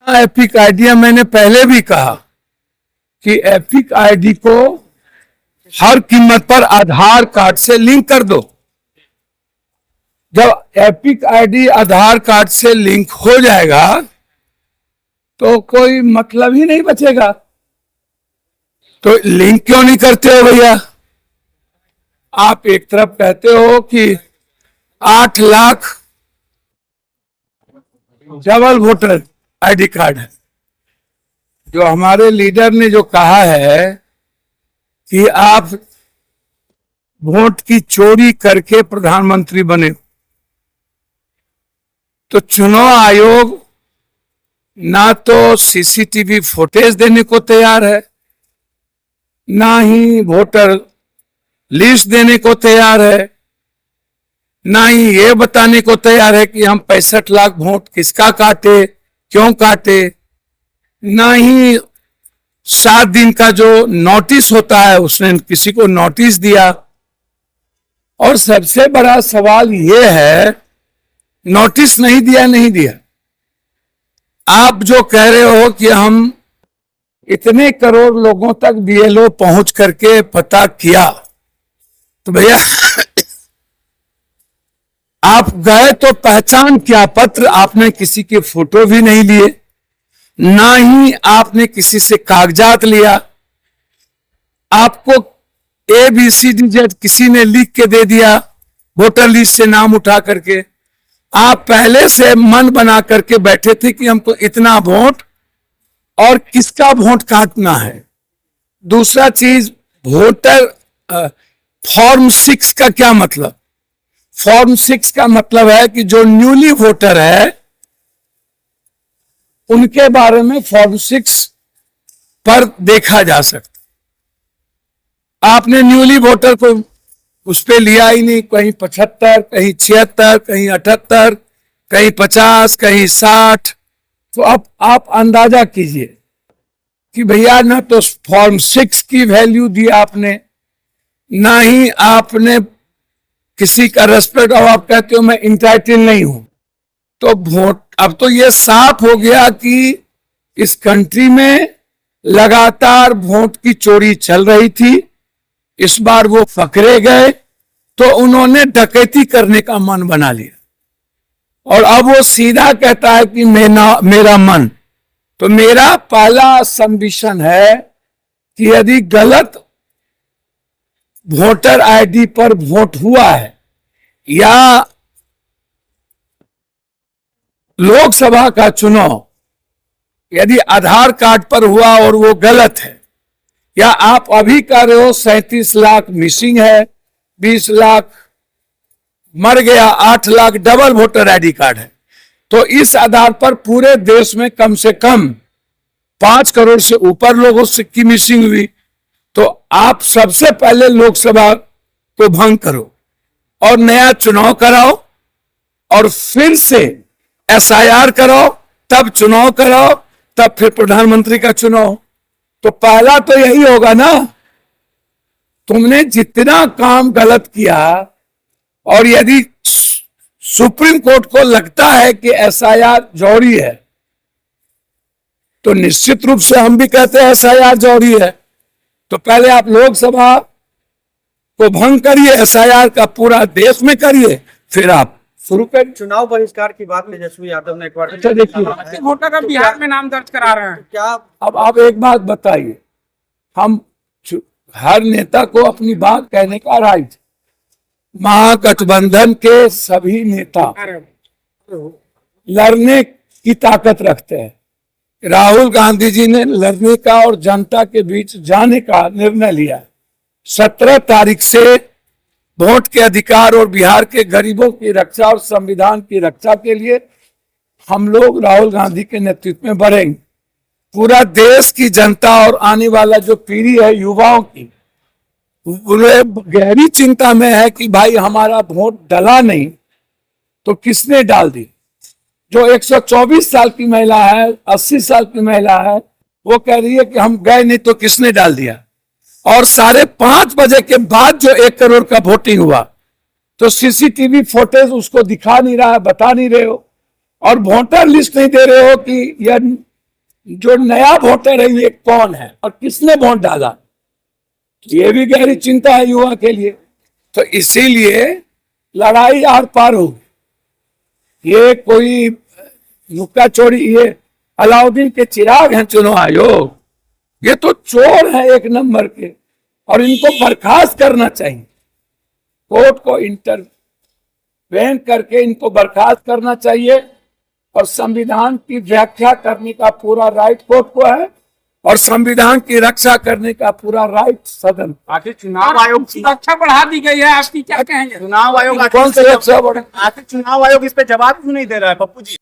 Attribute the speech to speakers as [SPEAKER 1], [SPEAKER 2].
[SPEAKER 1] Epic ID मैंने पहले भी कहा कि एपिक आईडी को हर कीमत पर आधार कार्ड से लिंक कर दो। जब एपिक आईडी आधार कार्ड से लिंक हो जाएगा तो कोई मतलब ही नहीं बचेगा। तो लिंक क्यों नहीं करते हो भैया? आप एक तरफ कहते हो कि 8 lakh double voter ID card है। जो हमारे लीडर ने जो कहा है कि आप वोट की चोरी करके प्रधानमंत्री बने, तो चुनाव आयोग ना तो सीसीटीवी फुटेज देने को तैयार है, ना ही वोटर लिस्ट देने को तैयार है, ना ही ये बताने को तैयार है कि हम 65 लाख वोट किसका काटे, क्यों काटे, ना ही 7 दिन का जो नोटिस होता है उसने किसी को नोटिस दिया। और सबसे बड़ा सवाल ये है, नोटिस नहीं दिया। आप जो कह रहे हो कि हम इतने करोड़ लोगों तक बीएलओ पहुंच करके पता किया, तो भैया आप गए तो पहचान क्या पत्र आपने किसी के फोटो भी नहीं लिए, ना ही आपने किसी से कागजात लिया। आपको ABCD किसी ने लिख के दे दिया वोटर लिस्ट से नाम उठा करके। आप पहले से मन बना करके बैठे थे कि हमको इतना वोट और किसका वोट काटना है। दूसरा चीज, वोटर फॉर्म 6 का क्या मतलब? फॉर्म 6 का मतलब है कि जो न्यूली वोटर है उनके बारे में फॉर्म 6 पर देखा जा सकता। आपने न्यूली वोटर को उस पे लिया ही नहीं, कहीं 75, कहीं 76, कहीं 78, कहीं 50, कहीं 60। तो अब आप अंदाजा कीजिए कि भैया ना तो फॉर्म 6 की वैल्यू दी आपने, ना ही आपने किसी का रेस्पेक्ट, और आप कहते हो मैं इंटाइटल नहीं हूं। तो वोट, अब तो ये साफ हो गया कि इस कंट्री में लगातार वोट की चोरी चल रही थी। इस बार वो पकड़े गए तो उन्होंने डकैती करने का मन बना लिया और अब वो सीधा कहता है कि मेरा मन। तो मेरा पहला सबमिशन है कि यदि गलत वोटर आईडी पर वोट हुआ है या लोकसभा का चुनाव यदि आधार कार्ड पर हुआ और वो गलत है, या आप अभी कह रहे हो 37 लाख मिसिंग है, 20 लाख मर गया, 8 lakh double voter ID card है, तो इस आधार पर पूरे देश में कम से कम 5 करोड़ से ऊपर लोगों की मिसिंग हुई। तो आप सबसे पहले लोकसभा को भंग करो और नया चुनाव कराओ और फिर से SIR कराओ, तब चुनाव कराओ, तब फिर प्रधानमंत्री का चुनाव। तो पहला तो यही होगा ना। तुमने जितना काम गलत किया और यदि सुप्रीम कोर्ट को लगता है कि SIR जौहरी है, तो निश्चित रूप से हम भी कहते हैं SIR जौहरी है। तो पहले आप लोकसभा को भंग करिए, SIR का पूरा देश में करिए, फिर आप शुरू करिए।
[SPEAKER 2] चुनाव बहिष्कार की बात तेजस्वी यादव ने एक बार
[SPEAKER 1] अच्छा देखिए,
[SPEAKER 3] वोटर का बिहार में नाम दर्ज करा रहे हैं
[SPEAKER 2] क्या?
[SPEAKER 1] अब आप एक बात बताइए, हम हर नेता को अपनी बात कहने का राइट, महागठबंधन के सभी नेता लड़ने की ताकत रखते हैं। राहुल गांधी जी ने लड़ने का और जनता के बीच जाने का निर्णय लिया। 17 तारीख से वोट के अधिकार और बिहार के गरीबों की रक्षा और संविधान की रक्षा के लिए हम लोग राहुल गांधी के नेतृत्व में बढ़ेंगे। पूरा देश की जनता और आने वाला जो पीढ़ी है युवाओं की, गहरी चिंता में है कि भाई हमारा वोट डला नहीं तो किसने डाल दी। जो 124 साल की महिला है, 80 साल की महिला है, वो कह रही है कि हम गए नहीं तो किसने डाल दिया। और 5:30 बजे के बाद जो 1 करोड़ का वोटिंग हुआ, तो सीसीटीवी फुटेज उसको दिखा नहीं रहा है, बता नहीं रहे हो, और वोटर लिस्ट नहीं दे रहे हो कि यह जो नया वोटर है ये कौन है और किसने वोट डाला, ये भी गहरी चिंता है युवा के लिए। तो इसीलिए लड़ाई आर पार होगी। ये कोई नुक्का चोरी, ये अलाउद्दीन के चिराग हैं चुनाव आयोग, ये तो चोर है एक नंबर के, और इनको बर्खास्त करना चाहिए। कोर्ट को इंटरवेन करके इनको बर्खास्त करना चाहिए, और संविधान की व्याख्या करने का पूरा राइट कोर्ट को है, और संविधान की रक्षा करने का पूरा राइट सदन।
[SPEAKER 3] आखिर चुनाव आयोग सुरक्षा बढ़ा दी गई है, आपकी क्या कहेंगे?
[SPEAKER 2] चुनाव आयोग
[SPEAKER 1] कौन से रक्षा बढ़े?
[SPEAKER 2] आखिर चुनाव आयोग इस पे जवाब क्यों नहीं दे रहा है पप्पू जी?